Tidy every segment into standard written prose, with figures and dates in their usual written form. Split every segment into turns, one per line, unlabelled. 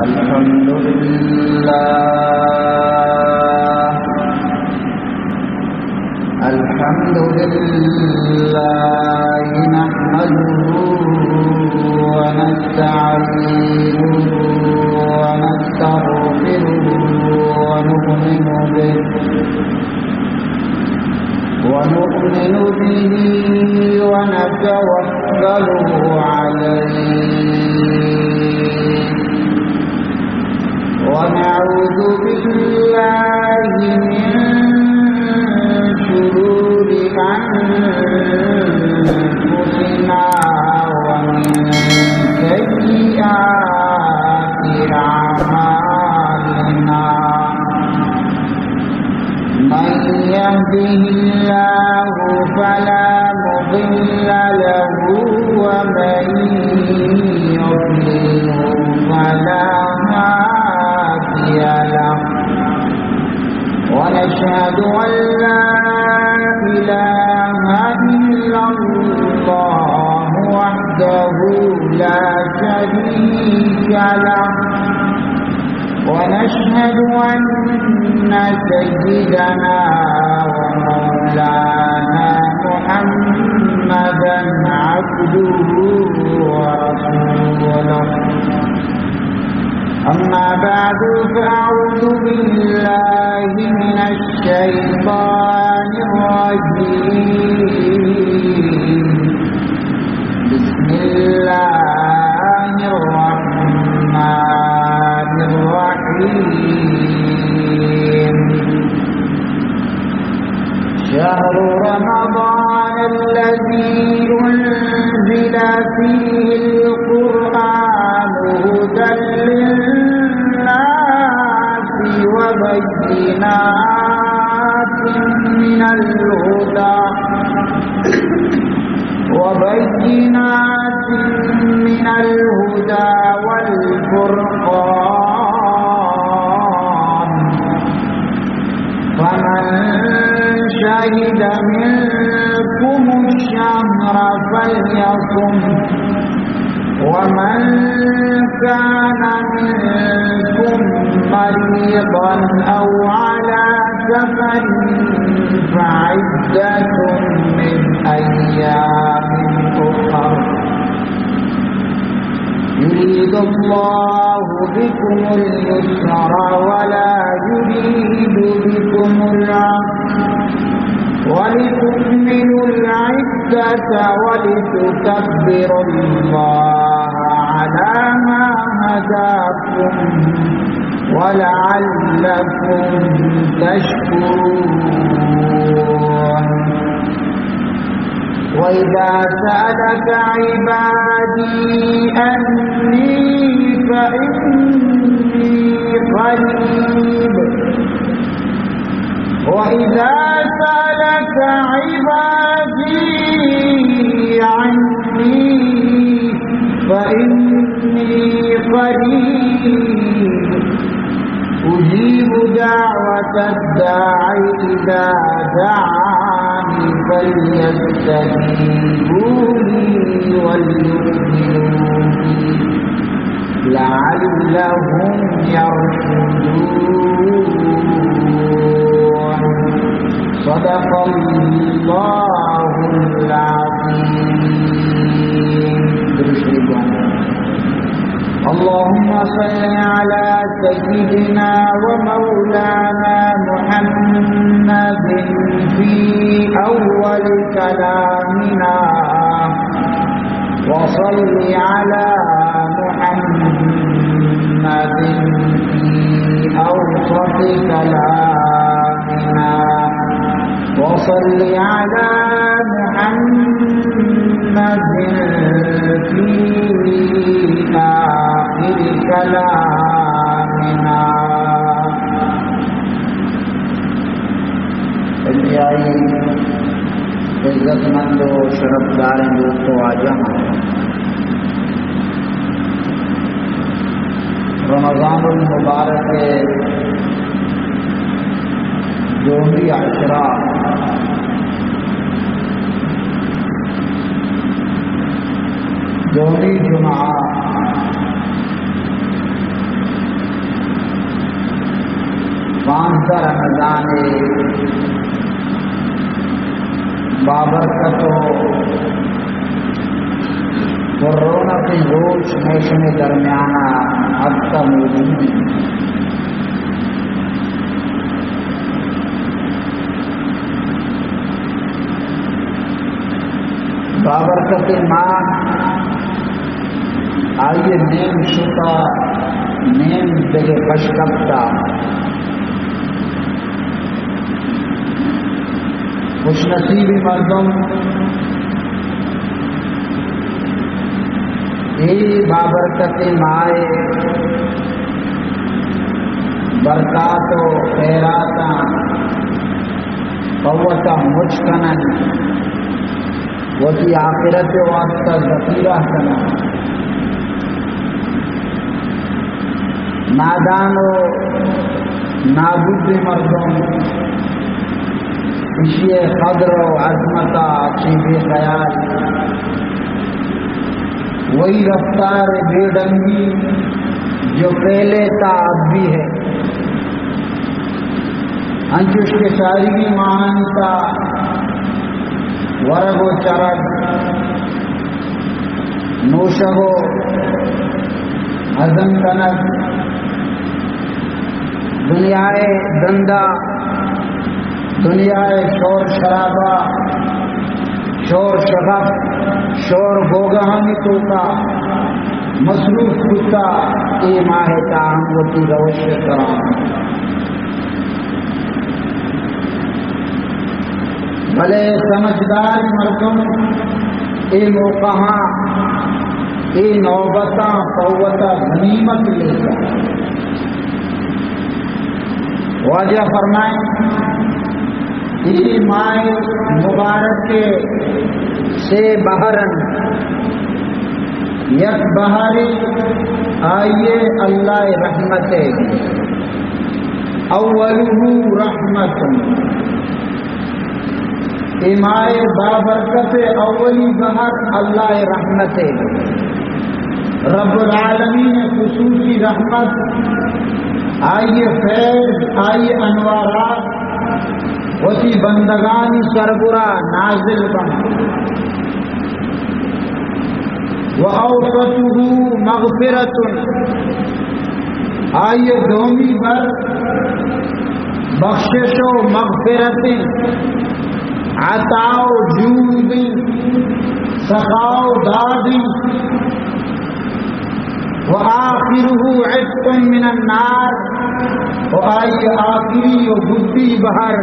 الحمد لله نحمده ونستعينه ونستغفره ونؤمن به ونتوكل عليه ونعوذ بالله من شرور أنفسنا ومن سيئات أعمالنا من يهده الله فلا مضل له ومن يضلل فلا هادي له ونشهد أن لا إله إلا الله وحده لا شريك له ونشهد أن سيدنا ومولانا محمدا عبده ورسوله أما بعد فأعوذ بالله من الشيطان الرجيم بسم الله الرحمن الرحيم شهر رمضان الذي أنزل فيه القرآن هدى للناس وبينات من الهدى والفرقان فمن شهد منكم الشهر فليصم ومن كان منكم مريضا أو على سفر فعدة من أيام أخر يريد الله بكم اليسر ولا يريد بكم العسر ولتكملوا العدة ولتكبروا الله على ما هداكم ولعلكم تشكرون وإذا سألك عبادي أني فإني قريب وإذا سألك عبادي عني فإني قريب أجيب دعوة الداع إذا دعاني فليستجيبوا لي وليؤمنوا بي لعلهم يرشدون صدق الله العظيم. اللهم صل على سيدنا ومولانا محمد في أول كلامنا وصل على محمد في أوسط كلامنا وصل على محمد في آخر كلامنا. انتہائی عزت مند و شرفدار دوستو آجاں رمضان المبارک کے جوہری عشرہ جوہری جمعہ ماہدر رمضان بابرکت و رونق روز موسم درمیانہ ہفتہ موجود بابرکت ماہ آئیے نیم شکا نیم دگے پشکپتا خوش نصیبی مردم اے بابرکت مائے برکات و خیراتا قوتا مجکنن وتی آخرت واسطہ ذخیرہ کنا نادان و نابود مردم اسی قدر و عظمتا اچھی بے خیال وہی رفتار بے ڈنگی جو پہلے تھا اب بھی ہے انچوش کے شاعری مہانتا ورگ و چرگ نوشگ و ہزم کنک دنیائے دندہ دنیائے شور شرابہ شور شغف شور گوگہانی توکا مصروف کتا اے ماہ تاہم وتی روش کرام بھلے سمجھدار مردم اے موقعاں اے نوبتاں قوتاں غنیمت لے کر واجہ فرمائیں اے ماہ مبارک سے بہرن یک بہاری آئیے اللہ رحمت اولہ رحمت اے ماہ بابرکت اولی بہر اللہ رحمت رب العالمین خصوصی رحمت آئیے فیض آئیے انوارات وسی بندگانی سربرا نازل بن وَأَوْسَطُهُ مَغْفِرَةٌ آئیے دومی بر بخشش و مغفرت عطا و جود سخا و داد وآخرہ عتق من النار و آئیے آخری و بدی بہر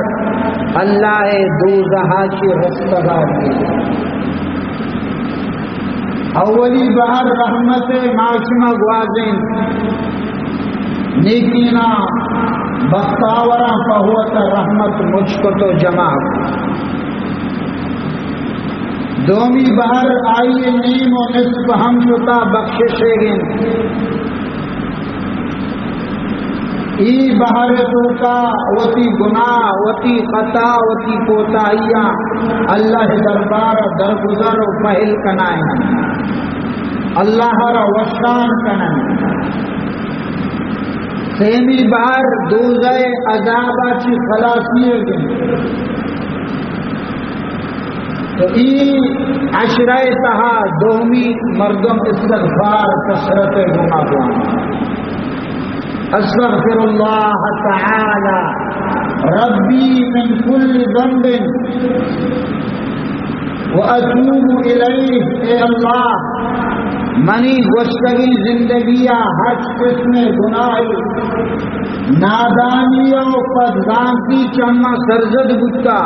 اللہ دوزہا کی رستگا کی اولی بہر رحمت معصومہ گوازین نیکینا بختاورا فہوت رحمت مجھ کو تو جمع دومی بہر آئیے نیم و نصف ہم شتا بخششے گن ای بہر تو کا وتی گناہ وتی خطا وتی کوتاہیاں اللہ دربار درگزر و پہل کنائیں اللہ را وشان کنائیں سیمی بہر دوزہ عذابہ چی خلاصی گن تو ای عشرہ تہا دومی مردم استغفار کثرت گناہ گوان استغفر اللہ تعالی ربی من کل ذنب واتوب الیہ اے اللہ منی گشتگی زندگیہ ہر قسم گناہی نادانیوں پدغانتی چما سرزد گتا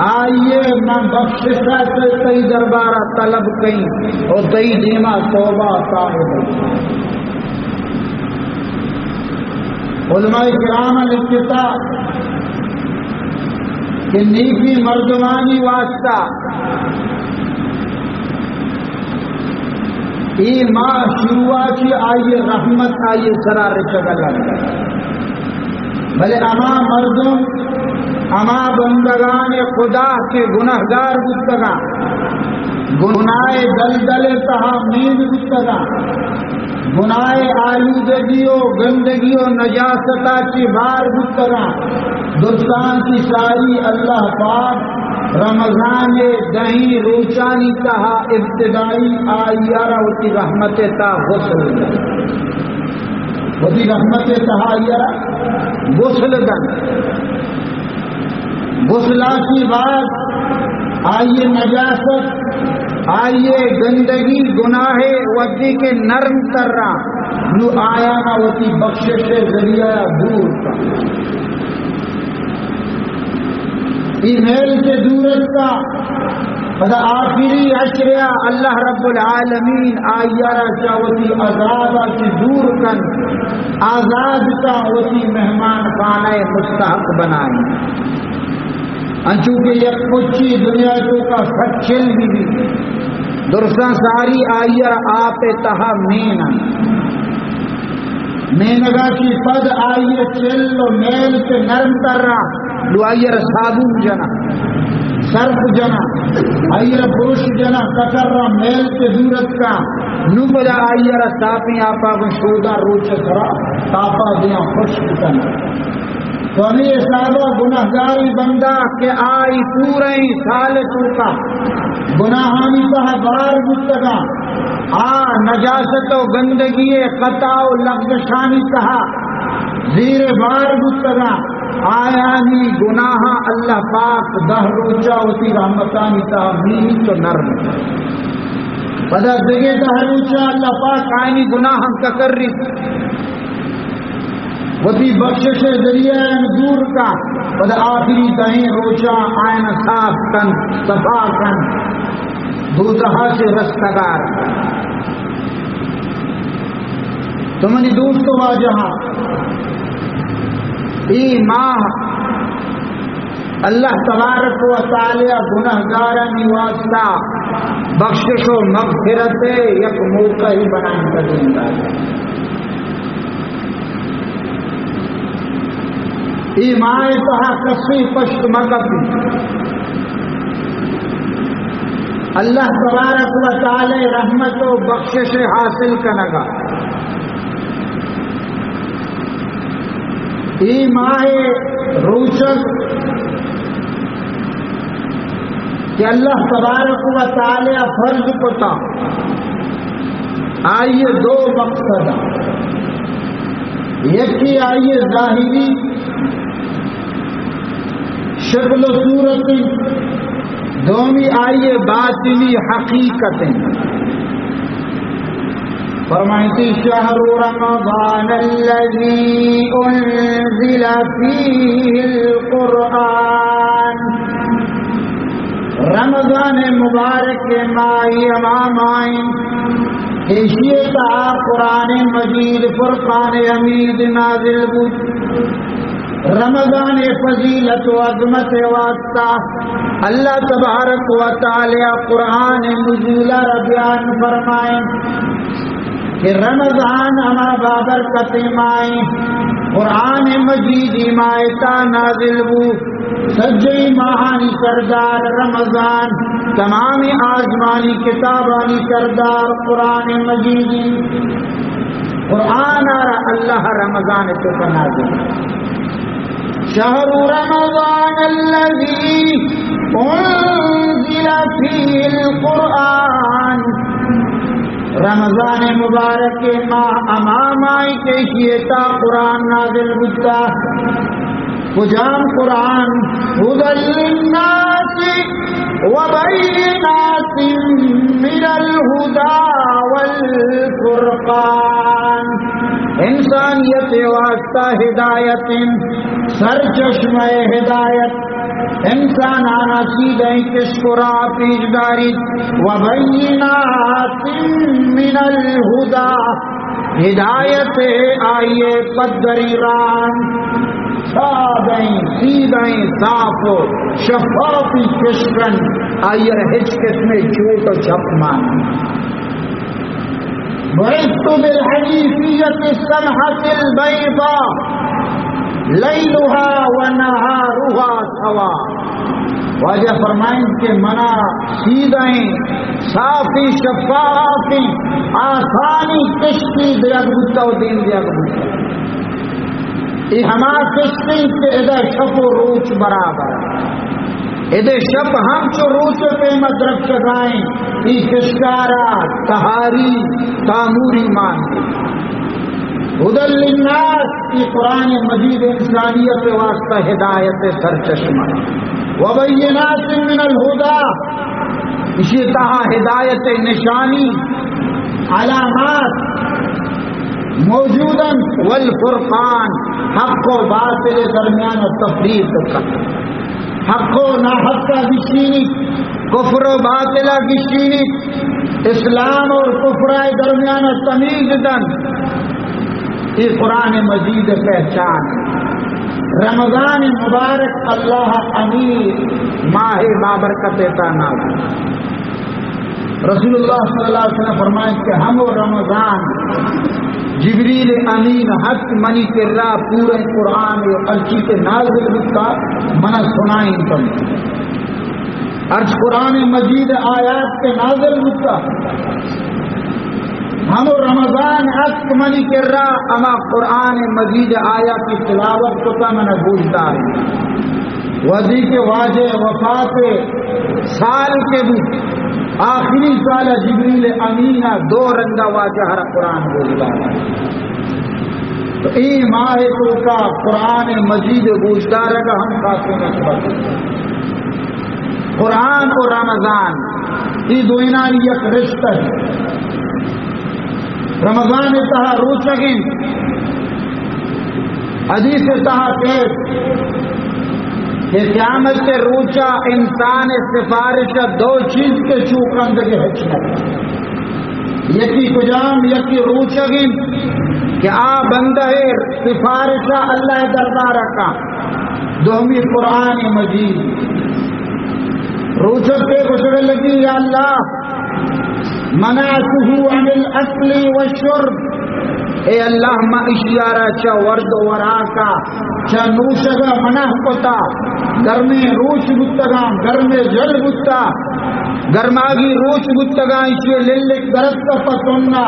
آئیے میں بخششہ سے تی دربارہ طلب کہیں اور تی دیما توبہ صاحب علماء کرام لکھتا کہ نیکی مردمانی واسطہ ای ماں شروعاتی آئیے رحمت آئیے سرار چگل بھلے اما مردم اما بندگان خدا کے گناہگار گفتگاں گناہ دلدل تہا مین بتگا گناہ آلودگیو گندگیو نجاستا چی بار بتگا دوستان کی ساری اللہ پاک رمضان دہی روچانی تہا ابتدائی آئیارہ ہوتی رحمت تا غسل دن ہوتی رحمت تہا آئیارہ غسل دن غسلہ کی بات آئیے نجاست آئیے گندگی گناہ وتی کے نرم کر رہا نو آیا نہ ہوتی بخشش ذریعہ دور کا ای میل سے دورت کا فدا آخری اشریہ اللہ رب العالمین آئیارہ چاوتی عذابہ کی دور کن آزاد کا ہوتی مہمان خانہ مستحق بنائیں انچونکہ یک کچھی دنیا تو کا سچل بھی درساں ساری آئیہ آپ تہا مینا مینگا کی پد آئیے چل و میل سے نرم کر رہا لو آئیہ صابون جنا سرف جنا آئیہ بروش جنا کتر رہا میل سے دورت کا نو بجا آئیہ صافی آپا کو شودہ روچ کرا تاپا دیا خوش کتنا تو ہمیں صاحبہ گناہگاری بندہ کہ آئی پورے سال کا گناہانی کا بار مستگا نجاست و گندگی قطع و لغزشانی کہا زیر بار مستگا آیانی گناہ اللہ پاک دہ روچا ہوتی رحمتانی تحمیل تو نرم پدہ دگے دہ روچا اللہ پاک آئینی گناہ ہم کا کر رہی وتی بخشش ذریعہ دور کا پد آخری دہیں روچا آئین صاف کن صفا کن دوزہا سے رستگار تمہنی دوستو واجہاں ای ماہ اللہ تبارک و تعالی گنہگارانی واسطہ بخشش و مغفرت یک موقع ہی بنائیں کا دیں گا ایمان تہا کسی پشت مکتی اللہ تبارک و تعالی رحمت و بخشش حاصل کنگا ایمان روچک کہ اللہ تبارک و تعالی فرض کتا آئیے دو مقصد یکی آئیے ظاہری شکل و صورت دومی آئیے باطنی حقیقتیں فرمائیتی شہر رمضان الذی انزل فیہ القرآن رمضان مبارک کے ماہی امام آئیں حیثیت قرآن مجید فرقان حمید نازل بود رمضان فضیلت و عظمت واسطہ اللہ تبارک و تعالی قرآن نزولہ بیان فرمائیں کہ رمضان ہما بابرکت مائیں قرآن مجید مائتا نازل بو سجی ماہانی سردار رمضان تمام آزمانی کتابانی سردار قرآن مجید قرآن اللہ رمضان تو نازل شہر رمضان الذی انزل فیہ القرآن رمضان مبارک ماہ امام آئی کے شیطا قرآن نازل بتا کجام قرآن ہدی للناس وبینات من الہدی والفرقان انسانیت واسطہ ہدایت سر چشمہ ہدایت انسان آنا سیدھیں کس کو راہ پیش داری وبینات من الہدی ہدایت آئیے پدری ران سادیں سیدھیں صاف و شفافی کشکن آئیے ہچکت میں چوٹ و چھپ مان بعثت بالحنیفیت السمحة البیضاء لیلها ونہارها سوا واجہ فرمائیں کہ منا سیدھیں صافی شفافیں آسانی کشتی دیا گتا و دین دیا گتا یہ ہما کشتی کہ ادھر شپ و روچ برابر ادھر شپ ہم چو روچ پہ مدرک چگائیں یہ کشکارا تہاری تاموری مان ہدی للناس یہ قرآن مجید انسانیت واسطہ ہدایت سرچشمہ وبینات من الہدی اسی طرح ہدایت نشانی علامات موجودا والفرقان حق و باطل درمیان تفریق کا حق و ناحق کا گشینی کفر و باطل گشینی اسلام اور کفر درمیان تمیز دن یہ قرآن مجید پہچان رمضان مبارک اللہ امیر ماہ بابرکت کا نام رسول اللہ صلی اللہ علیہ وسلم فرمائیں کہ ہم و رمضان جبریل امین حق منی کے راہ پورے قرآن الچی کے نازل ہوتا منع سنائیں تم ارج قرآن مجید آیات کے نازل ہوتا ہم رمضان حق منی کے راہ اما قرآن مجید آیا کی تلاوت کو تا میں نے بوجھتا ہے وزی کے واجہ وفات سال کے بھی آخری سال جبریل امینہ دو رنگا واجہ ہر قرآن بوجھتا ہے تو این ماہ تو کا قرآن مجید بوجھتا رہا ہم خاصے نسبت قرآن اور رمضان یہ دوئنانی یک رشتہ ہے رمضان تہا روچگیں حدیث تہا کہ قیامت کے روچا انسان سفارش دو چیز کے چوکند کے ہچنا یکی کجام یکی روچگیں کہ آ بندہ سفارشہ اللہ دربار کا دومی قرآن مجید روچک کے گزر لگی یا اللہ منعته عن الاكل والشرب اے اللہ ما اشیارہ چا ورد ورا کا چا نوشگا منع ہوتا گھر میں روچ گتگاں گھر میں جل گتا گرماگی روچ گتگاں اسے للک درد کا پتننا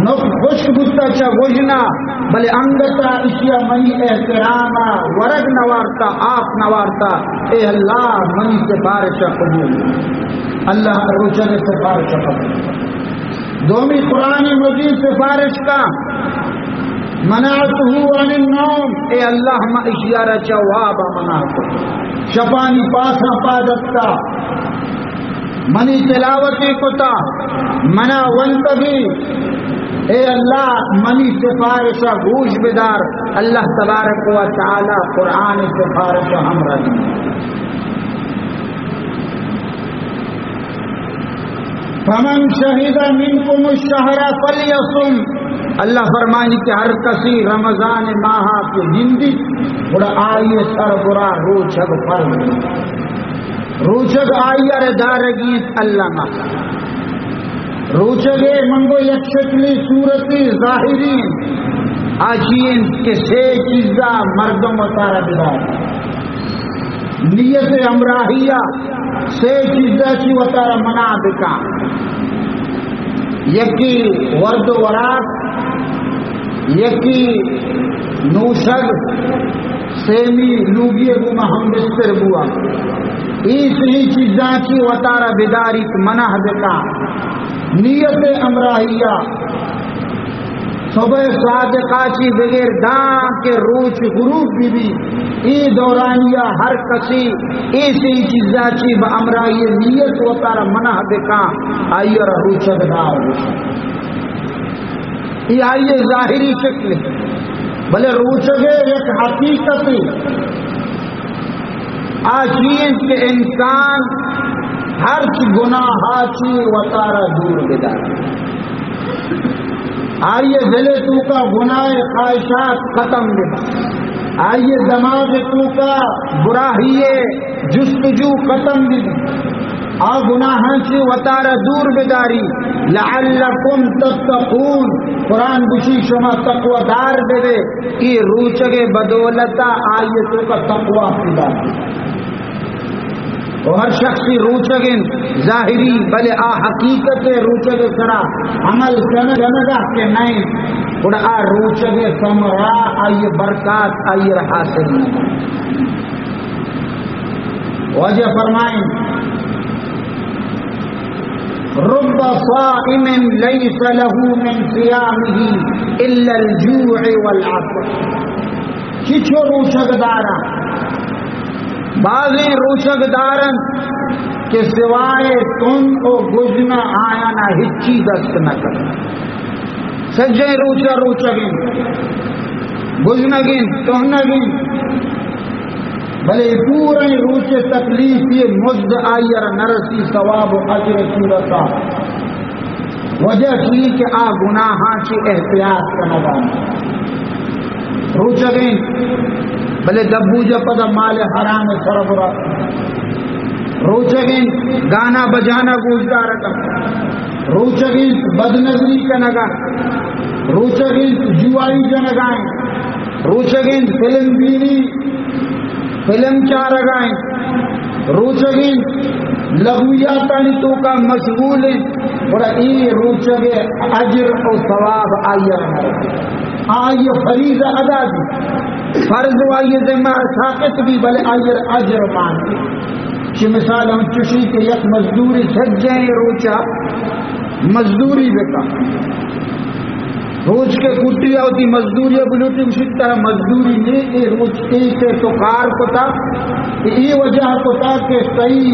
نق خوش گتا چا گوجنا بلے انگتا اسیا منی احتراما ورگ نوارتا آپ نوارتا اے اللہ منی سفارشہ قبول اللہ روچہ نے سفارشہ قبول دومی قرآن مجید سفارش کا منعته عن النوم اے اللہ ما اشیارہ جواب منعته شپانی پاسا پادتا منی تلاوتی کتا منا ونتبی اے اللہ منی سفارشہ گوش بدار اللہ تبارک و تعالی قرآن سفارشہ ہم رہی فمن شہد منکم الشہر فلیصم اللہ فرمانی کہ ہر کسی رمضان ماہ کی ہندی بڑا آئیے سر برا روچگ فرد روچگ آئیے ردارگی اللہ ماہ روچگے منگو یک شکلی صورتی ظاہری آجین کے سے چیزا مردم و تارا بدار نیت امراہیہ سے چیزا چی و تارا منا بکا یکی ورد وراک یکی نوشگ سیمی لوگی بوما ہم بستر بوا اس ہی چیزاں کی وطارہ بداری منع بکا نیت امراہیہ صبح صادقہ چی بغیر دان کے روچ غروب بھی ای دورانیہ ہر کسی ایسی چیزاں چی با امراہیہ نیت وطارہ منع بکا آئیے روچگ دار یہ آئیے ظاہری شکل بلے روچگے ایک حقیقت آجین کے انسان ہر گناہ چی وطارہ دور بدار آئیے دل تو کا گناہ خواہشات ختم بدا آئیے دماغ تو کا براہیے جستجو ختم بدا آ گناہ چی وطارہ دور بداری لعلکم تتقون قرآن بشی شما تقوی دار دے کی روچگے بدولتا آئیے تو کا تقوی پیدا اور ہر شخصی روچگن ظاہری بلے آ حقیقت روچگ سرا عمل کنگا کہ نہیں اور آ روچگ ثمرہ آئی برکات آئی حاصل نہیں. وجہ فرمائیں رب صائم ليس له من صيامه الا الجوع والعطش. چچو روچگ دارا بعضی روچگ دارن کہ سوائے تم کو گزنا آیا نہ ہچی دست نہ کر. سجے روچگن گزنگن تہنگن بھلے پورے روچ تکلیف یہ مزد آئی اور نرسی ثواب و اجر صورتا وجہ کی کہ آ گناہاں کی احتیاط کرنا گانا روچگیں بھلے دبو جپد مال حرام سربرا روچگیں گانا بجانا گوشتا رکھا روچگیں بدنظری کا نگا روچگیں جوائی جنگائیں روچگیں فلم بینی فلم چار گائیں روچگیں لغویاتانی تو کا مشغول اور ای روچگے اجر و ثواب آئیے فریضہ ادا دی فرض آئیے ذمہ ساقت بھی بلے آئیے اجر مانتے. چی مثال ہم چشی کے یک مزدوری چھٹ جائیں روچا مزدوری بکا روچ کے کٹیا ہوتی مزدوری بلوٹی اسی طرح مزدوری نہیں روچ کے تو کار کو تھا یہ وجہ کو تھا کہ صحیح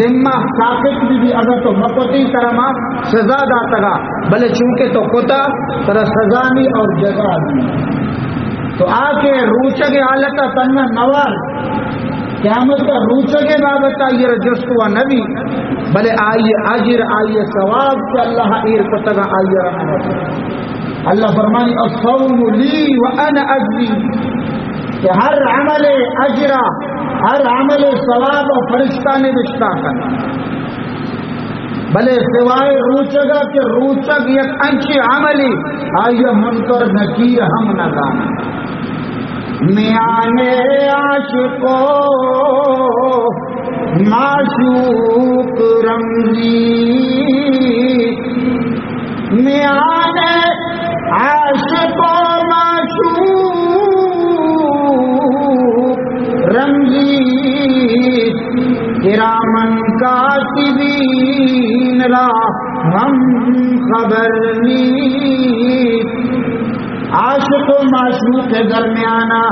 ذمہ ساقت بھی اگر تو مقتی طرح ماں سزا داتا گا بلے چونکہ تو کتا طرح سزا نہیں اور جزا نہیں تو آ کے روچ کے حالت تنہ نوار قیامت کا روچ کے بابت آئیے رجست ہوا نبی بلے آئیے اجر آئیے ثواب کہ اللہ ایر کو تگا آئیے رحمت. اللہ فرمانی الصوم لی وانا اجزی کہ ہر عمل اجرا ہر عمل ثواب و فرشتہ نے رشتہ کرنا بلے سوائے روچگا کہ روچگ یک انچی عملی آئیے منکر نکیر ہم نہ گانا. میانے عاشقو معشوق رمزی میانے عاشقو معشوق رمزی کرامن کاتبین را ہم خبر نی. عاشق و معشوق کے درمیانہ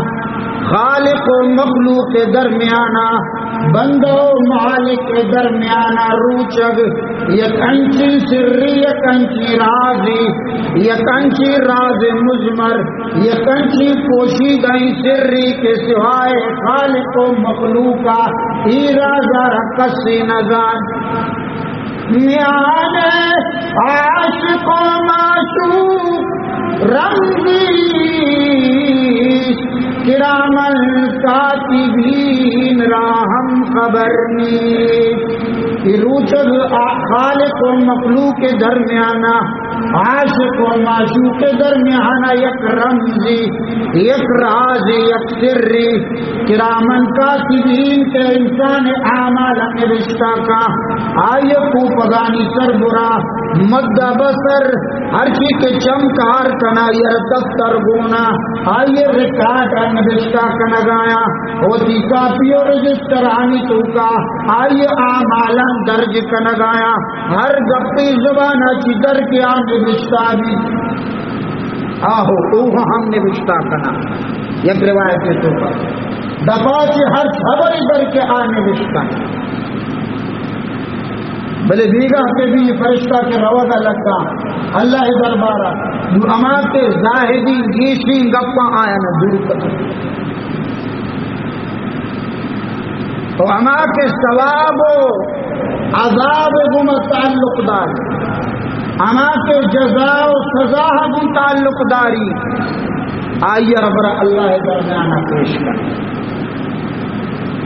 خالق و مخلوق کے درمیانہ بندہ و مالک کے درمیانہ روچگ یک انچی سری یک انچی رازی یک انچی راز مزمر یک انچی پوشیدہ سری کے سوائے خالق و مخلوقہ ای رازہ رکسی نزان. میانے عاشق و معشوق رمزی کرامن کاتبین را ہم خبرنی. روچگ خالق و مخلوق کے درمیانہ عاشق و معشوق کے درمیانہ یک رمزی یک رازی یک سری کرامن کاتبین کے انسان اعمال نوشتہ کا آئیے کو پگانی سر برا مد بسر ہر چی کے چمکار کنا یر دفتر گونا آئیے ریکارڈ نوشتہ کنا گایا ہوتی کاپی اور رجسٹر آنی تو کا آئیے اعمالا درج کنا گایا ہر گپی زبان چی در کے آن نوشتہ بھی آہو اوہ ہم نوشتہ کنا یک روایت تو کا دفاع چی ہر خبر در کے آن نوشتہ بلے دیگا کے بھی فرشتہ کے روضہ لگا اللہ دربارہ جو امات زاہدی گیشی گپا آیا نہ دور کر تو اما کے ثواب و عذاب گم تعلق دار اما کے جزا و سزا گم تعلق داری آئیے ربرہ اللہ درمیانہ پیش کر.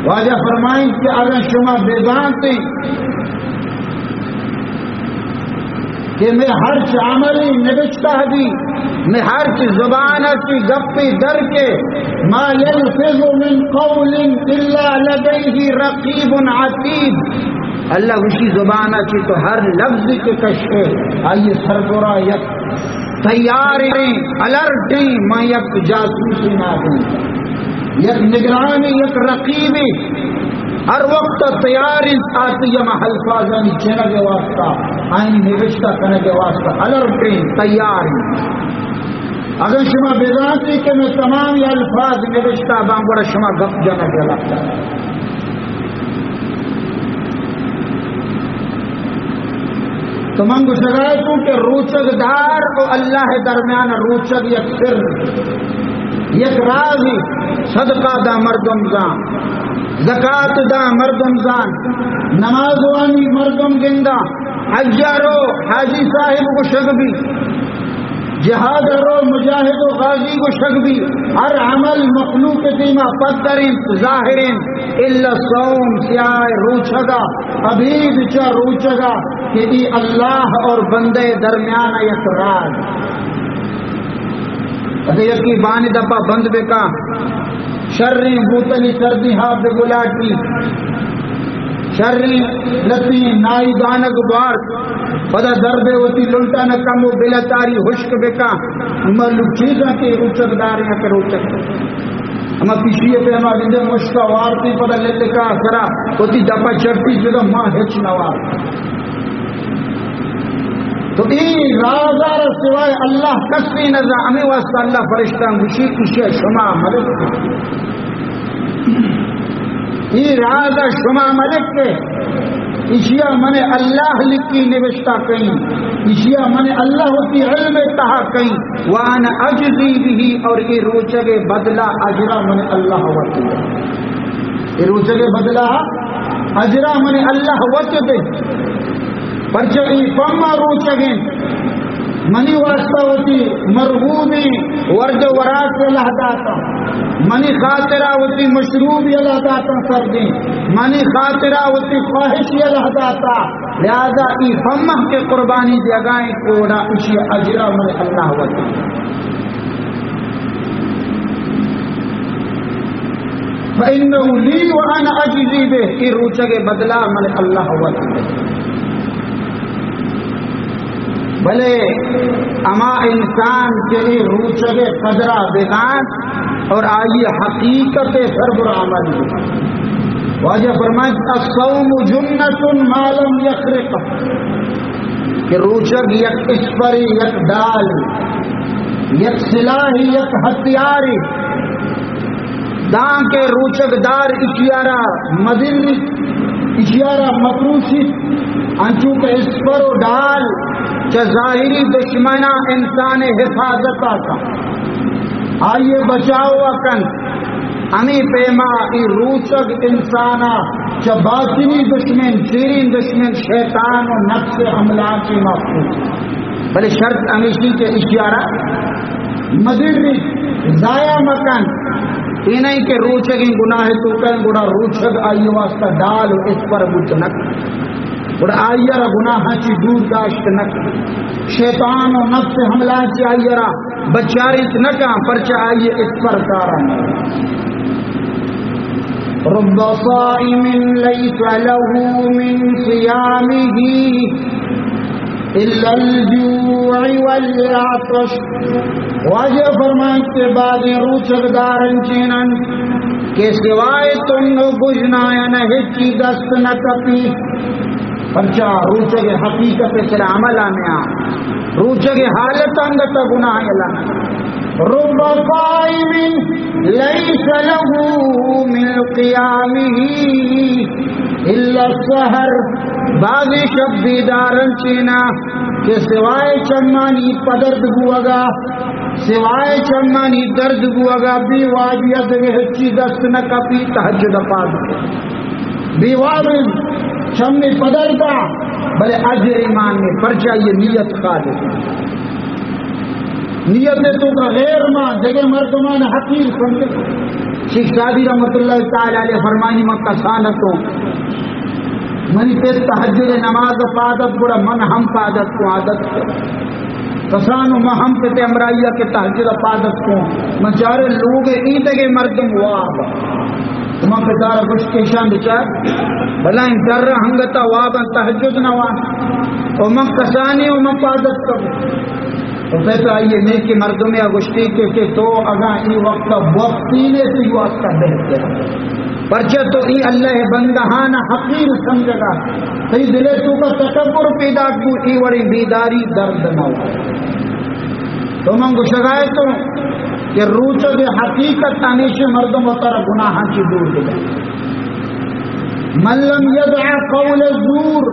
واجہ فرمائیں کہ اگر شما بیدانتے کہ میں ہر عملی نوشتہ دی میں ہر زبان کی گپی در کے ما یلفظ من قول الا لدیہ رقیب عتید، اللہ اسی زبان کی تو ہر لفظ کے کشے آئیے سرگورا یک تیار الرٹیں میں یک جاسوسی نہ دوں، یک نگرانی یک رقیبی ہر وقت تیار آتی یہ الفاظانی چنہ کے واسطہ آئین نوشتہ کرنے کے واسطہ الرٹیں تیار۔ اگر شما بیداتی کہ میں تمام یہ الفاظ نوشتہ بانگوڑا شما گپ جانا کے لگتا ہے۔ تو منگو شرائطوں کہ روچک دار و اللہ درمیان روچک یک سر یک راضی صدقہ دا مردم زان، زکات دا مردم زان، نماز وانی مردم گندہ، حجارو حاجی صاحب کو شگبی، جہاد رو مجاہد و غازی کو شگبی، ہر عمل مخلوق دیما پترین ظاہرین الا صوم سیاہ روچگا ابید چا روچگا کہ ای اللہ اور بندے درمیان یک راز اگر یکی بانی دپا بند بکا شرری بوتلی سردی ہاں بے گلاٹی شرری لتی نائی دانک بار پدا دربے ہوتی للٹا نہ کم و بلا تاری حشک بکا اما لوگ چیزاں کے روچک داریاں کے روچک اما پیشیے پہ ہما گندے مشکا وارتی پدا للکا سرا ہوتی دپا چڑتی جگہ ماں ہچ نوار تو ای رازار سوائے اللہ کسی نظر ہمیں واسطہ اللہ فرشتہ مشی کشی شما ملک ای رازہ شما ملک کے اشیاء من اللہ لکی نوشتہ کہیں اشیاء من اللہ ہوتی علم تہا کہیں وانا اجزی بھی اور ای روچگے بدلہ اجرا من اللہ ہوتی ہے ای روچگے بدلہ اجرا من اللہ ہوتی دے پرچگی فما روچگیں منی واسطہ ہوتی مرغوبی ورد ورات سے لہداتا منی خاطرہ ہوتی مشروبی لہداتا سردی منی خاطرہ ہوتی خواہشی لہداتا لہذا ای فما کے قربانی جگائیں کوڑا اسی اجرا من اللہ ہوتی فَإِنَّهُ لِي وَأَنَا أَجْزِي بِهِ ای روچگے بدلہ من اللہ ہوتی بھلے اما انسان کے روچگے قدرہ بغان اور آئیے حقیقت سربر عمل واجہ فرمائے الصوم جنت ما لم یخرق کہ روچگ یک اسپری یک ڈال یک سلاحی یک ہتھیاری دان کے روچگ دار اشیارہ مدنی اشیارہ مکروشی انچو کے اسپر و ڈال چا ظاہری دشمنہ انسان حفاظت آتا آئیے بچاؤ اکن امی پیما ای روچگ انسانا چا باطنی دشمن شیرین دشمن شیطان و نفس حملہ کی محفوظ بلے شرط امیشی کے اشیارہ مدری ضائع مکن انہیں کہ روچگیں گناہ تو کہیں گناہ روچگ آئیے واسطہ ڈال اس پر بچنک اور آئیرہ گناہ چی دور داشت نک شیطان و نفس حملہ چی آئیرہ بچاریت نکا پرچہ آئیے اس پر کارا رب صائم لیس له من صیامه الا الجوع والعطش واجہ فرمائیں کے بعد روچک دارن چینن کہ سوائے تم نو بجھنایا نہ ہچی دست نہ کپی پرچہ روچگ حقیقت سے عمل آنے روچگ حالت انگت گناہ لانا رب قائم لیس له من قیامه الا السحر بعضی شب بیدارن چینا کہ سوائے چمانی پدرد گوگا سوائے چمانی درد گوگا بی واجیت وحچی دست نکا پی تحجد پاس بی واجیت چمنی پدر دا بلے اجر ایمان میں پرچہ یہ نیت خالص نیت تو کا غیر ماں جگہ مردمان حقیر سنتے شیخ سعدی رحمت اللہ تعالی علیہ فرمانی میں کسانتوں منی پہ تہجد نماز پادت بڑا من ہم پادت کو عادت کو کسانو مہم پہ امرائیہ کے تہجد پادت کو مچارے لوگ عید کے مردم واب تمہاں پہ دارا کچھ کیشان بچار بلائیں در ہنگتا وابا تہجد نوان اور من کسانی و من پادت کرو تو کہتا آئیے نیکی مردم اگشتی کہ تو اگاں ای وقت وقتینے سے یہ وقت بہتر پرچہ تو ای اللہ بندہان حقیر سمجھگا تی دلے تو کا تکبر پیدا کو ای وڑی بیداری درد نہ ہو تو من کو شگائے تو کہ روچہ دے حقیقت تانیش مردم ہوتا رہا گناہاں کی دور دے من لم يدع قول الزور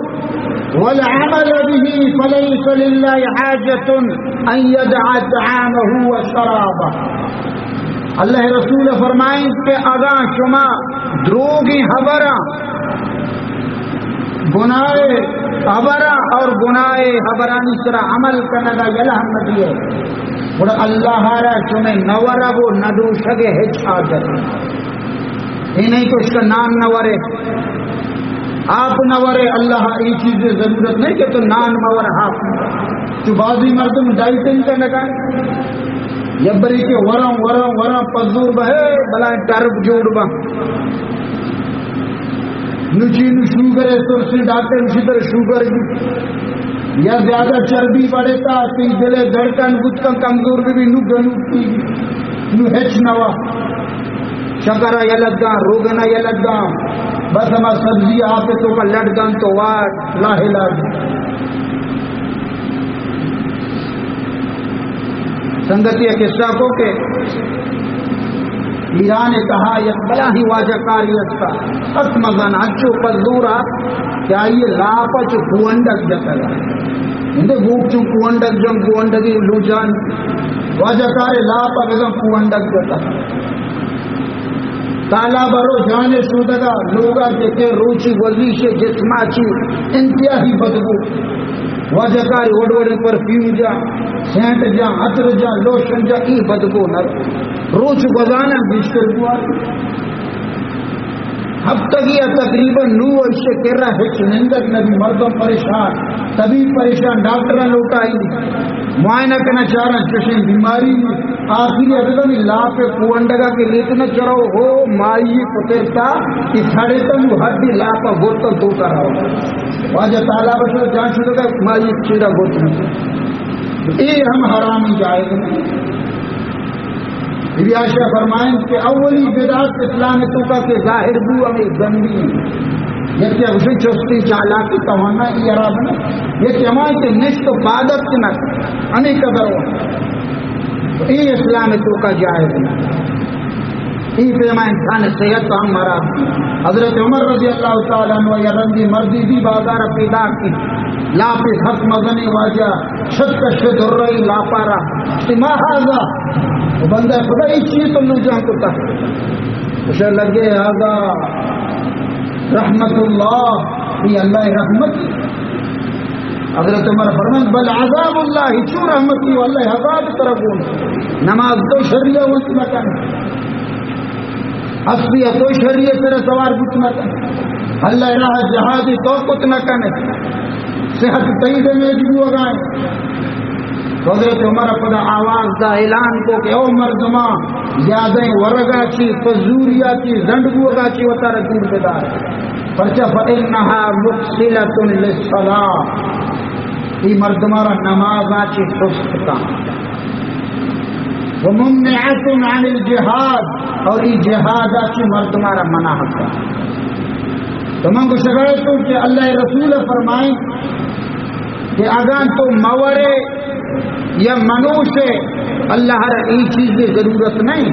والعمل به فليس لله حاجة أن يدع طعامه وشرابه اللہ رسول فرمائیں کہ اگاں شما دروگی حبرہ گناہ حبرہ اور گناہ حبرانی سرا عمل کرنا یلہ حمدی ہے اور اللہ را چمیں نورہ وہ ندو شگے ہچ حاجت یہ نہیں تو اس کا نام نورے آپ نورے اللہ یہ چیز ضرورت نہیں کہ تو نان نور آپ تو بازی مردم ڈائٹنگ کا لگا یبری کے ورم ورم ورم پزور بہے بلائیں ٹرب جوڑ با نچی نو شوگر ہے تو اسی ڈاکٹر اسی طرح شوگر یا زیادہ چربی بڑھے تا تی دلے دھڑکن گتکن کمزور بھی نو گنوکی نو ہچ نوا شکرہ یلدگاں روگنہ یلدگاں بس ہمارا سبزی آپ تو کا لڑگن تو واٹ لاہ لاج سنگتی قصہ کو کہ ایران نے کہا یہ بلا ہی واجہ کاریت کا ات مزن اچھو پزورا کیا یہ لاپچ کوندک جتلا اندے گوک چون کوندک جن کوندگی لوجان واجہ کاری لاپا بزن کوندک جتلا تالا برو جانے سودگا لوگا دیکھے روچی وزیش جسماچی انتہائی بدبو واجہ کاری وڈوڑے پرفیوم جا سینٹ جا عطر جا لوشن جا ای بدبو نر روچ گزانا بیشتر بوار ہفتگی تقریباً نو عرشے کر رہا ہے چنندر نبی مردم پریشان طبیب پریشان ڈاکٹر لوٹائی معائنہ کرنا چاہ رہا چشن بیماری آخری اگلم لاپ کوندگا کے لیتنا چرو ہو مائی پترتا کہ ساڑے تم ہڈی لاپا گوتل تو کر رہا ہو واجہ تعالیٰ بشر جان شدہ گا مائی چیدہ گوتل اے ہم حرامی جائے گا ریاشہ فرمائیں کہ اولی بدعت اسلام تو کا کہ ظاہر بو ہمیں گندی یہ کہ اسے چستی چالاکی توانا یہ عرب نا یہ کہ ہمیں کہ نشت بادت کے نہ انہی قدر ہو یہ اسلام تو کا جائز ہے یہ پیما انسان صحت تو ہم مرا حضرت عمر رضی اللہ تعالیٰ عنہ یا رنگی مرضی بھی بازار پیدا کی لاپی حق مغنی واجہ شد کش در رہی لاپارا استماحاظا بندہ خدا ہی چیز تو لوگ جہاں کو تک اسے لگے آگا رحمت اللہ یہ اللہ رحمت حضرت عمر فرمان بل عذاب اللہ چو رحمتی واللہ عذاب طرف نماز تو شریعہ وقت مکن حسبیہ تو شریعہ تیرے سوار کچھ مکن اللہ راہ جہادی تو کچھ مکن صحت تیدے میں جبو اگائیں حضرت عمر خدا آواز دا اعلان کو کہ او مردمہ یادیں ورگا چی فزوریا چی زندگوگا چی وطار دور بدار پرچہ فَإِنَّهَا مُقْسِلَةٌ لِلصَّلَاةِ ای مردمہ نمازا چی سستا وَمُمْنِعَةٌ عَنِ الْجِهَادِ اور ای جہادا چی مردمہ منع حقا تو من کو شکرے تو کہ اللہ رسول فرمائیں کہ اگر تو مورے یا منوش ہے اللہ ہر ای چیز کی ضرورت نہیں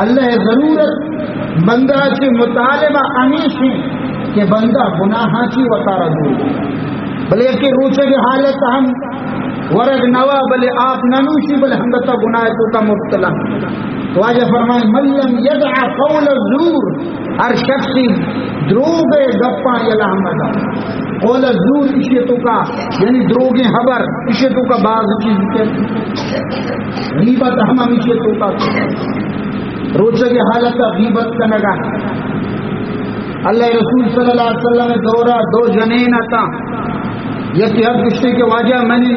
اللہ ضرورت بندہ کی مطالبہ انیش ہے کہ بندہ گناہاں کی وطارہ دور بلے کہ روچے کی حالت ہم ورگ نوا بلے آپ ننوشی بلے ہمتا گناہ تو کا مبتلا تو آجا فرمائیں ملم یدع قول الزور ہر شخصی دروغ گپاں یلا ہمتا قول الزور اشیے تو کا یعنی دروغ حبر اشیے تو کا بعض چیز کے غیبت ہم اشیے تو کا روچے کی حالت غیبت کا نگا اللہ رسول صلی اللہ علیہ وسلم دورہ دو جنین آتا یکی حد گشتے کے واجہ میں نے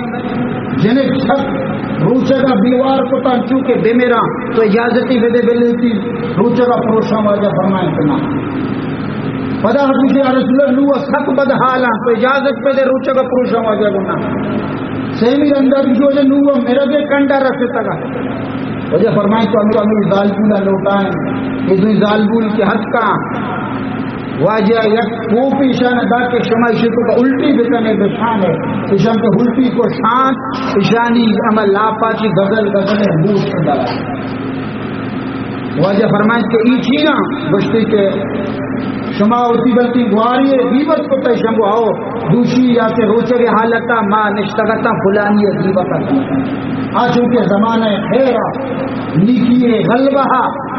جنک چھک روچہ کا بیوار کو تا چونکہ بے میرا تو اجازتی بدے بلی تھی روچہ کا پروشہ واجہ فرمائیں کنا پدا حدیث یا رسول اللہ سک بدحالا تو اجازت پہ دے روچہ کا پروشہ واجہ گنا سیمی اندر جو جے نوہ میرا دے کنڈا رکھتے تگا وجہ فرمائیں تو امیر ظالبولا لوٹائیں یہ دوی ظالبول کے حد کا واجہ یک کوپی شان دا کے شمائشی کو الٹی بکنے بشان ہے اشان کے الٹی کو شان اشانی عمل لاپاچی غزل غزل بوش کردہ واجہ فرمائیں کہ ای چینا بشتی کے شما ہوتی بلتی گواری غیبت کو تے شنگو آؤ دوشی یا سے روچے حالتا ما نشتگتا فلانی غیبت آجوں کے زمانہ خیرہ نیکی غلبہ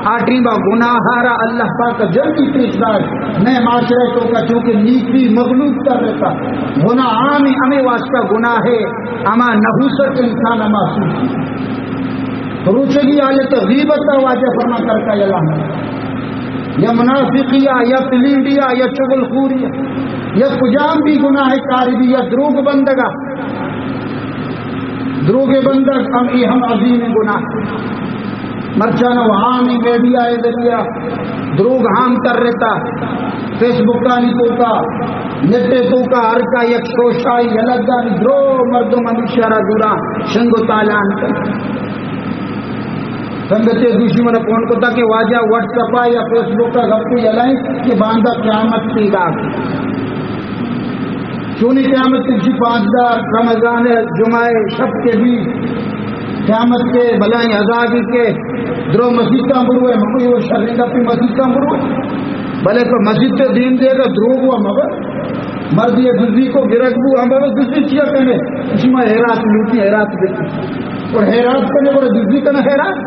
آٹیبا گناہارا اللہ پاک جلدی پیش دار نئے معاشرے تو کا چونکہ نیکی مغلوب کر رہتا گناہ عامی ہمیں واسطہ گناہ ہے اما نحوست انسان اما سوچی روچے کی حالت غیبت واجہ فرما کرتا ہے اللہ یا منافقیہ یا پلیڈیا یا چغل خوریہ یا کجام بھی گناہ کاری بھی یا دروگ بندگا دروگ بندگ ہم عظیم گناہ مرچانہ وہاں نہیں میڈیا ہے ذریعہ دروگ ہام کر رہتا فیس بک کا نہیں تو کا نیٹے تو کا ہر کا یک شوشائی الگ درو مردوں میں اشارہ دورا شنگو تالان کر سنگتے دوسری میں کون کو تھا کہ واجہ واٹس ایپ یا فیس بک کا گھر پہ جلائیں کہ باندھا قیامت کی گاہ کیوں نہیں قیامت کی 5 رمضان جمعہ شب کے بھی قیامت کے بلائیں عذابی کے درو مسجد کا مروے مکوئی وہ شرین کا پی مسجد کا مروے بلے تو مسجد سے دین دے گا دروگ ہوا مگر مرد یہ دوسری کو گرگبو ہم بابا دوسری چیزیں کہنے اسی میں حیرات لوٹی حیرات دیتی اور حیرات کرنے پر دوسری کا نہ حیرات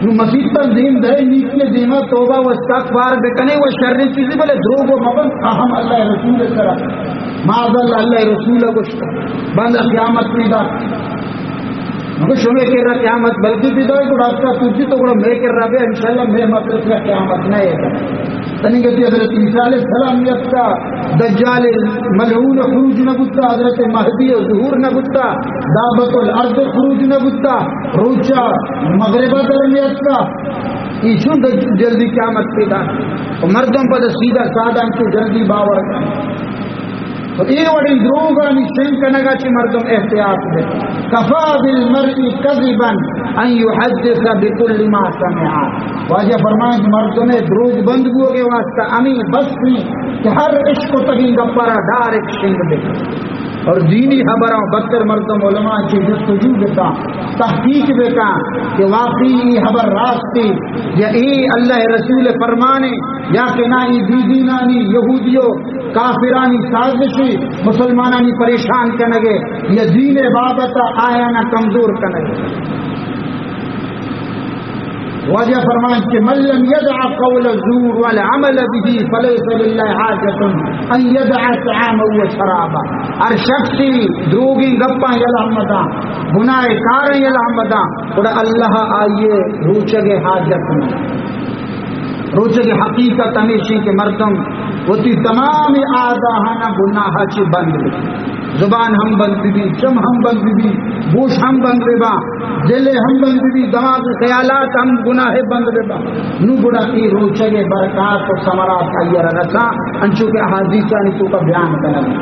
نو مسجد پر دین دے نیکی دیمہ توبہ و استغفار بکنے وہ شرری چیزیں بلے دروگ و مگر ہم اللہ رسول کرا معاذ اللہ رسول گشتا بندہ قیامت پیدا مگر شمیں کہہ رہا قیامت بلکہ پیدا ہے تو راستہ تجھے تو بڑا میں کہہ رہا ہے انشاءاللہ میں مطلب سے قیامت نہیں ہے تنی کہتی حضرت عیسیٰ علیہ السلام یکتا دجال ملعون خروج نہ گتا حضرت مہدی ظہور نہ گتا دعوت الارض خروج نہ گتا روچا مغربہ درمیتا ایشون جلدی قیامت پیدا مردوں پر سیدھا سادہ ان کو جلدی باور تو یہ وڑی دروگا نشین کنگا چی مردم احتیاط دے کفا بالمرئی کذبا ان یحدث بکل ما سمعا واجہ فرمائیں کہ مردم دروگ بند گو کے واسطہ امی بس نہیں کہ ہر عشق و تگین گپارا ڈائریکٹ شنگ دے اور دینی خبروں بدتر مردم علماء کی جستجو دیتا تحقیق دیتا کہ واقعی خبر راستی یا ای اللہ رسول فرمانے یا کہ نہ ای دیدینانی یہودیوں کافرانی سازشی مسلمانانی پریشان کنگے یا دین بابتا آیا نہ کمزور کنگے واجہ فرمائیں کہ من لم يدع قول الزور والعمل به فليس لله حاجة ان يدع طعاما وشرابا ہر شخصی دروگی گپاں یلحمداں گناہ کار یلحمداں اور اللہ آئیے روچگ حاجت میں روچگ حقیقت ہمیشہ کے مردم ہوتی تمام آدھانا گناہ چی بند زبان ہم بند بھی چم ہم بند بھی گوش ہم بند با دل ہم بند بھی دماغ خیالات ہم گناہ بند با نو گڑا کی روچے برکات و ثمرات آئیر رسا انچو کے حدیثہ نے تو کا بیان کرنا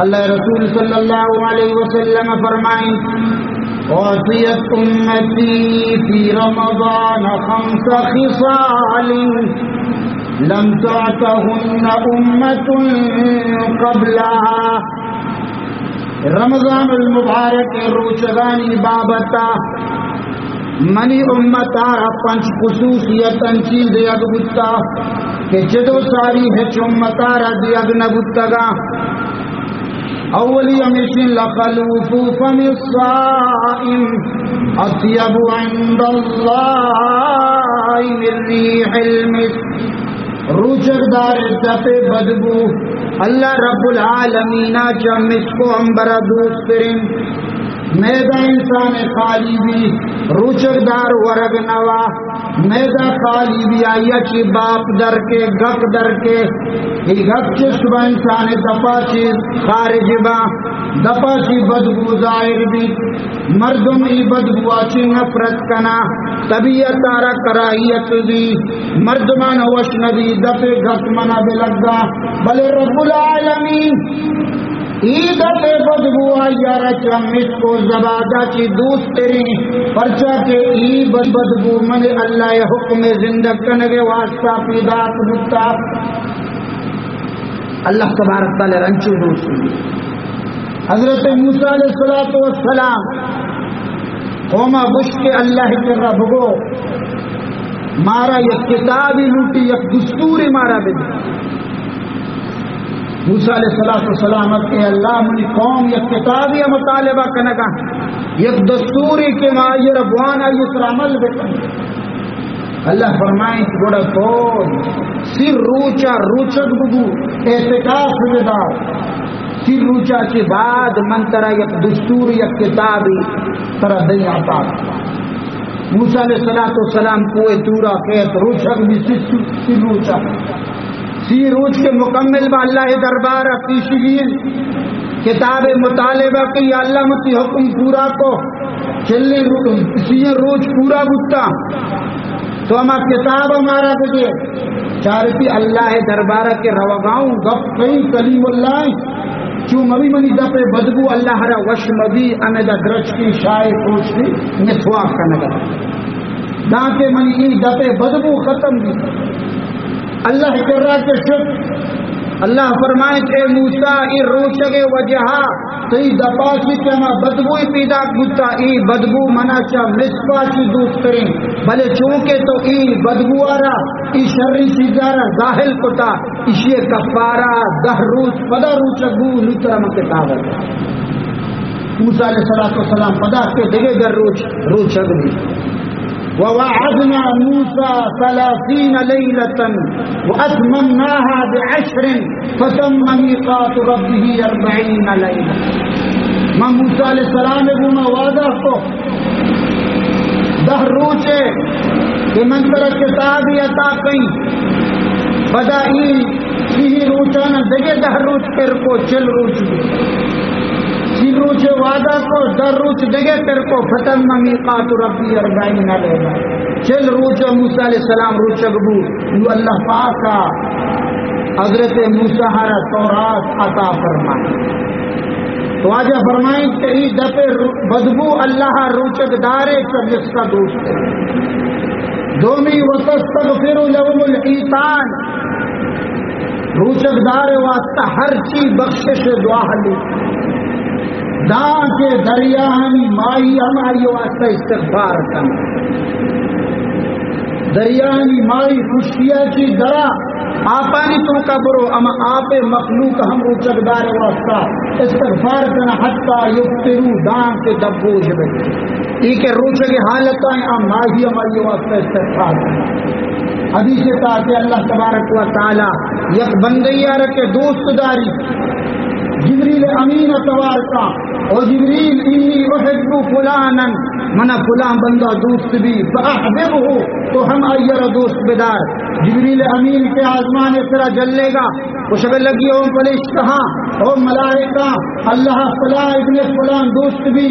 اللہ رسول صلی اللہ علیہ وسلم فرمائیں وصیت امتی فی رمضان 5 خصال لم تعتهن امة قبلها رمضان المبارک روچگانی بابتا منی امتا 5 خصوصیت چیز اگبتا کہ جدو ساری ہے چمتا را دی اگنبتا گا اولی امیشن لخلوف فم الصائم اطیب عند اللہ من ریح المسک روچک دار دپ بدبو اللہ رب العالمین جم اس کو ہم برا دوست کریں میدہ انسان خالی بھی روچک دار ورگ نوا میدا خالی بھی آیا چی باپ در کے گک در کے ای گک چی صبح انسان دپا چی خارج با دپا چی بدبو ظاہر بھی مردم ای بدبو آچی نفرت کنا طبیعت آرہ کراہیت دی مردمان وش نبی دپے گک منا بلگا بلے رب العالمین عیدت بدبو آیا رچا مس کو زبادہ چی دوست تیری پرچا کے ای بدبو من اللہ حکم زندگ کنگے واسطہ پیدات بتا اللہ تبارک تعالی رنچو دوست حضرت موسیٰ علیہ السلام قومہ بش کے اللہ کے رب کو مارا یک کتابی لوٹی یک دستوری مارا بدی موسیٰ علیہ السلام کہ اللہ منی قوم یک کتابی مطالبہ کنگا یک دستوری کے مائی ربوانا یسر عمل بکن اللہ فرمائیں کہ بڑا تو سر روچا روچک بگو اعتقاف بدار سر روچا کے بعد من ترہ یک دستور یک کتابی ترہ دیں آتا موسیٰ علیہ السلام کوئے تورا کہت روچک بھی سر روچا سی روچ کے مکمل با اللہ دربار پیشگیر کتاب مطالبہ کی یا اللہ متی حکم پورا کو چلنے سی روچ پورا بتا تو ہما کتاب ہمارا بجے چارتی اللہ دربار کے روگاؤں گپ کئی کلیم اللہ چون مبی منی دپ بدبو اللہ را وش مبی اندہ درچ کی شائع پوچھ دی نسواق کا نگر دانکہ منی ای دپ بدبو ختم دی اللہ کر رہا کہ شک اللہ فرمائے کہ موسیٰ ای روچگے وجہا تو ای دپا کی کہ ہما بدبوی پیدا گتا ای بدبو منا چا مصفا چی دوست کریں بلے چونکہ تو ای بدبو آرہ ای شرری چیزارہ ظاہل کتا اسی کفارہ 10 روز پدا روچگو نترم کتابت موسیٰ علیہ السلام پدا کے دگے گر روچگ بھی ووعدنا موسى 30 ليلة وأتممناها ب10 فتم ميقات ربه 40 ليلة ما موسیٰ علیہ السلام نے وہ وعدہ کو 10 روچے کہ من طرح کتابی عطا کئی بدائی سی روچانا دگے 10 روچ کر کو چل روچ سی روچ وعدہ کو 10 روچ دگے کر کو فتم میقات ربی 40 لیلہ چل روچ موسیٰ علیہ السلام روچ اگبو یو اللہ پاکا حضرت موسیٰ ہرا تورات عطا فرمائے تو آجا فرمائیں کہ ای دپ بدبو اللہ روچک دارے سب جس کا دوست ہے دومی وتستغفر لهم الحیطان روچک دارے واسطہ ہر چیز بخشش دعا لی دان کے دریا ہمی مائی ہماری واسطہ استغفار کرنا دریا ہمی مائی خشکیہ کی درا آپانی تو کا برو اما آپ مخلوق ہم روچک دار واسطہ استغفار کرنا حتی یفترو دان کے دبوج بے ایک روچک حالت آئیں ام ماہی ہماری واسطہ استغفار کرنا حدیث تا کہ اللہ تبارک و تعالی یک بندیہ رکھے دوست داری جبریل امین اتوار کا او جبریل انی احب فلانا منا فلان بندہ دوست بھی فاحببه تو ہم آئیر دوست بدار جبریل امین کے آزمان اس طرح جلے گا وہ شکل لگی او فرشتہ او ملائکہ اللہ فلاں ابن فلان دوست بھی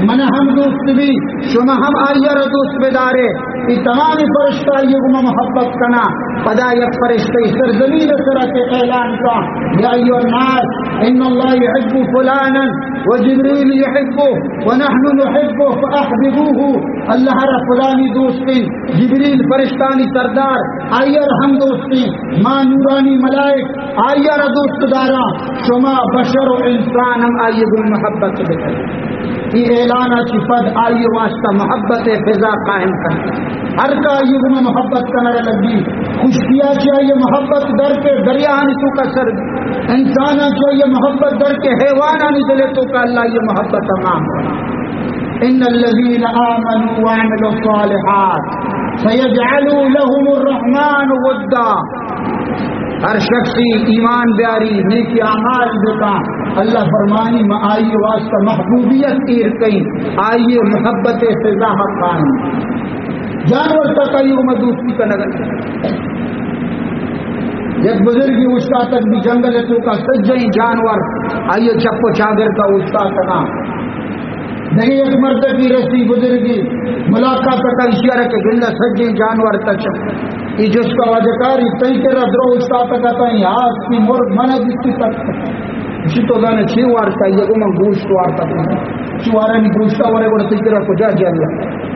منا ہم دوست بھی شما ہم آئیر دوست بدارے یہ تمام فرشتہ یہ محبت کنا پدا یک فرشتہ سرزمین طرح کے اعلان کا یا ایھا الناس ان اللہ يحب فلانا وجبريل يحبه ونحن نحبه فاحببوه اللہ را فلانی دوستی جبریل فرشتانی سردار آئیر ہم دوستی ماں نورانی ملائک آئیر دوست دارا شما بشر و انسان ہم آئیے گل محبت بکر یہ اعلانہ چی پد آئیے واسطہ محبت فضا قائم کر ہر کا آئیے گل محبت کنر لگی خوشکیا چاہیے محبت در کے دریانی تو کا سر انسانا چاہیے محبت در کے حیوانانی دلے تو کا اللہ یہ محبت تمام ان الذين آمنوا وعملوا الصالحات سيجعل لهم الرحمن ودا ہر شخصی ایمان بیاری نیکی اعمال دیتا اللہ فرمانی میں آئیے واسطہ محبوبیت ایر کئی آئیے محبت فضا قائم جانور تک آئی وہ دوستی کا نگر ایک بزرگی استاد تک بھی جنگل تو کا سجائی جانور آئیے چپ و چادر کا استاد تکا نہیں ایک مرد کی رسی بزرگی ملاقات کا اشارہ کے گندہ سجائی جانور تک یہ جس کا وجکاری تئی تیرا درو استاد تک آتا ہے ہاتھ کی مرد منہ جستی تک اسی تو دانے چھ وار کا یہ کو من گوشت وار تک چوارا نہیں گوشتا ورے ورے تئی تیرا کو جا جائے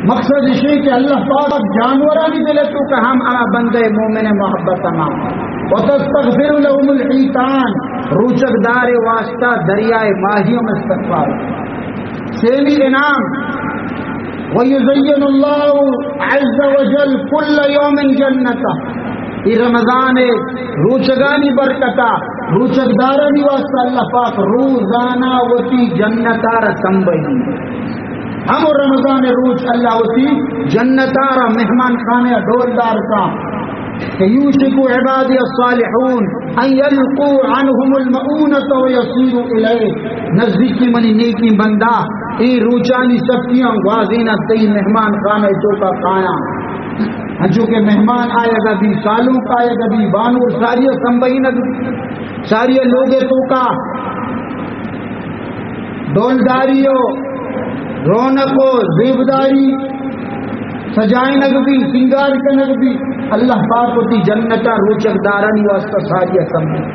مقصد یہ کہ اللہ پاک جانورانی دلے تو کہ ہم بندے مومن محبت تمام وتستغفر لهم الحیتان روچک دار واسطہ دریائے ماہیوں میں استغفار سیلی انعام ویزین اللہ عز وجل کل یوم جنتا یہ رمضان روچگانی برکتا روچک دارانی واسطہ اللہ پاک روزانہ وتی جنتا رسمبئی ہم رمضان روز اللہ ہوتی جنتارا مہمان خانے ڈولدار کا یوشک عبادی الصالحون ان یلقوا عنہم المؤونۃ ویصیروا الیہ نزدیکی منی نیکی بندہ ای روچانی سبکیاں واضینہ تی مہمان خانے جو کا کھایا جو کہ مہمان آئے گا بھی سالوں کا آئے گا بھی بانو ساری سنبئی نگی ساری لوگے تو کا ڈولداریوں رونق و زیبداری سجائے نگبی سنگار کے نگبی اللہ پاک ہوتی جنتا روچک دارانی واسطہ ساری سمجھ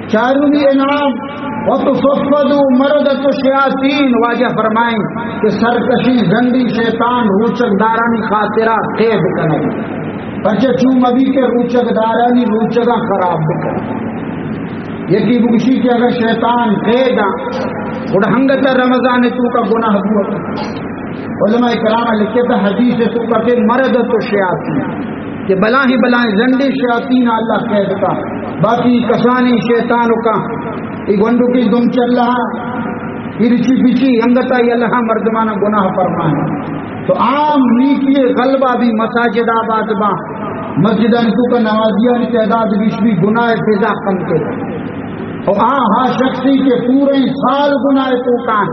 چارونی انعام وتصفدوا مردت الشیاطین واجہ فرمائیں کہ سرکشی زندی شیطان روچک دارانی خاطرہ قید کرنے پرچہ چوم ابھی کے روچک دارانی روچگا خراب بکر یکی بکشی کہ اگر شیطان قیدہ اڑھنگتا رمضان تو کا گناہ ہوا علماء کرام لکھے تھا حدیث تو کا کہ مردت الشیاطین کہ بلا ہی بلائیں زندی شیاطین اللہ قید کا باقی کسانی شیطانوں کا یہ گنڈو کی دم چل رہا ارچی پیچی انگتا یہ اللہ مردمانہ گناہ فرمائیں تو عام نیکی غلبہ بھی مساجد آباد با مسجد انتو کا نمازیان تعداد بھی گناہ فضا کم کے اور ہاں شخصی کے پورے سال گناہ تو کان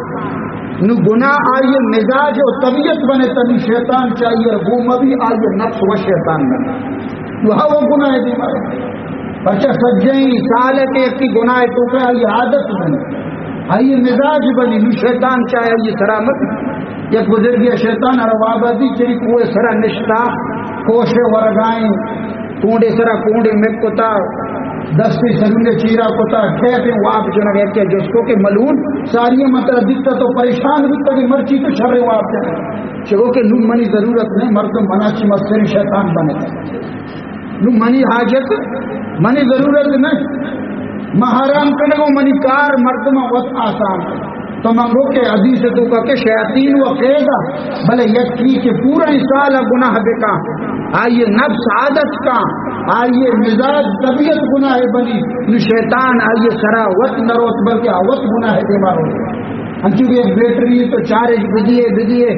نو گناہ آئیے مزاج و طبیعت بنے تبھی شیطان چاہیے وہ بھی آئیے نفس و شیطان بنے وہاں وہ گناہ دیمارے بچہ سجیں سال کے ایک کی گناہ تو کہ آئیے عادت بنے آئیے مزاج بنی نو شیطان چاہیے یہ سرامت یک بزرگی شیطان روابادی چری کوئے سرا نشتا کوشے ورگائیں کونڈے سرا کونڈے مکتا دستی سنگے چیرا کتا کہتے ہیں وہ آپ جو نہ کہتے ہیں جس کو کہ ملون ساری مطلب دکھتا تو پریشان دکھتا کہ مرچی تو شر وہ آپ جانے چلو کہ نو منی ضرورت نہیں مرد منا چی مستری شیطان بنے نو منی حاجت منی ضرورت نہیں محرام کرنے کو منی کار مردمہ وقت آسان تو منگو کہ حدیث تو کا کہ شیاطین و قیدہ بلے یکی کہ پورا سال گناہ بکا آئیے نفس عادت کا آئیے مزاج طبیعت گناہ بنی نو شیطان آئیے سرا وقت نروت بلکہ وقت گناہ بیمار ہو ہنچو بھی ایک بیٹری تو چارج بدیے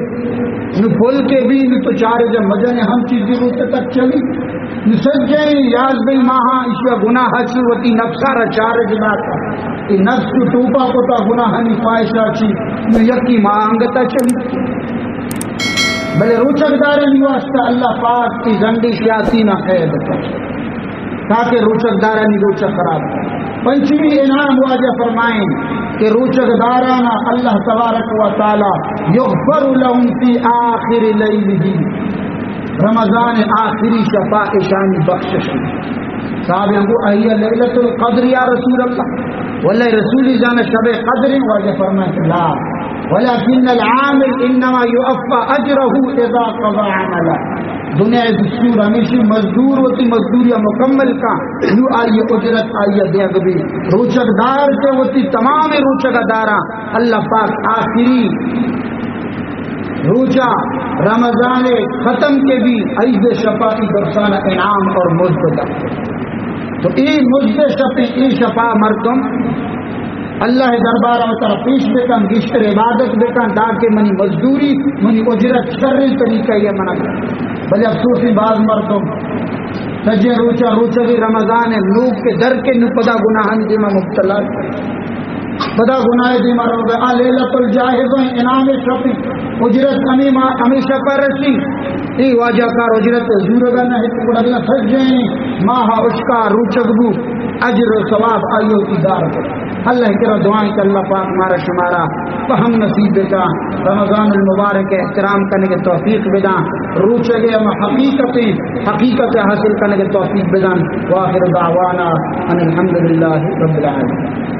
نو پھول کے بھی نو تو چارج مجھنے ہم چیز ضرورت تک چلی نو سجیں یاد بھی ماہاں اس کا گناہ چی ہوتی نفسا را چارج نہ تھا یہ نفس کو ٹوپا کو تا گناہ نہیں پائشا چی نو یکی مانگتا چلی بلے روچک دارانی واسطہ اللہ پاک کی زندی شیاطین قید کر تاکہ روچک دارانی روچک خراب کر پنچمی انعام واجہ فرمائیں کہ روچک دارانا اللہ تبارک و تعالی یغفر لهم فی آخر لیلہ رمضان آخری شفاء شانی بخشش صاحب انگو اہیہ لیلۃ القدر یا رسول اللہ واللہ رسولی جانا شب قدر واجہ فرمائیں کہ لا ولكن العامل انما يوفى اجره اذا قضى عمله دنیا دستور ہمیشہ مزدور ہوتی مزدوری مکمل کا یو آئیے اجرت آئیے دے گبی روچک دار سے ہوتی تمام روچک دارا اللہ پاک آخری روچا رمضان ختم کے بھی عید شفا کی برسانہ انعام اور مزد تو ای مزد شفا ای شفا مردم اللہ دربار اوتر پیش بکن گشتر عبادت بکن تاکہ منی مزدوری منی اجرت شر طریقہ یہ منع بلے افسوسی بعض مردم سجے روچا بھی رمضان لوگ کے در کے نپدا گناہن جی میں مبتلا بدا گناہ دی مرو گے لیلۃ الجاہز انعام شفی اجرت ہمیشہ پر رسی ای واجہ کار اجرت زورگا نہ ہت کو اگلا سجیں ماہ اشکا روچک بو اجر و ثواب آئیو کی دار اللہ کرا دعائیں کہ اللہ پاک ہمارا شمارا فہم نصیب بتا رمضان المبارک احترام کرنے کے توفیق بدا روچے گئے ہم حقیقت حاصل کرنے کے توفیق بدان. واخر دعوانا ان الحمدللہ رب العالمین.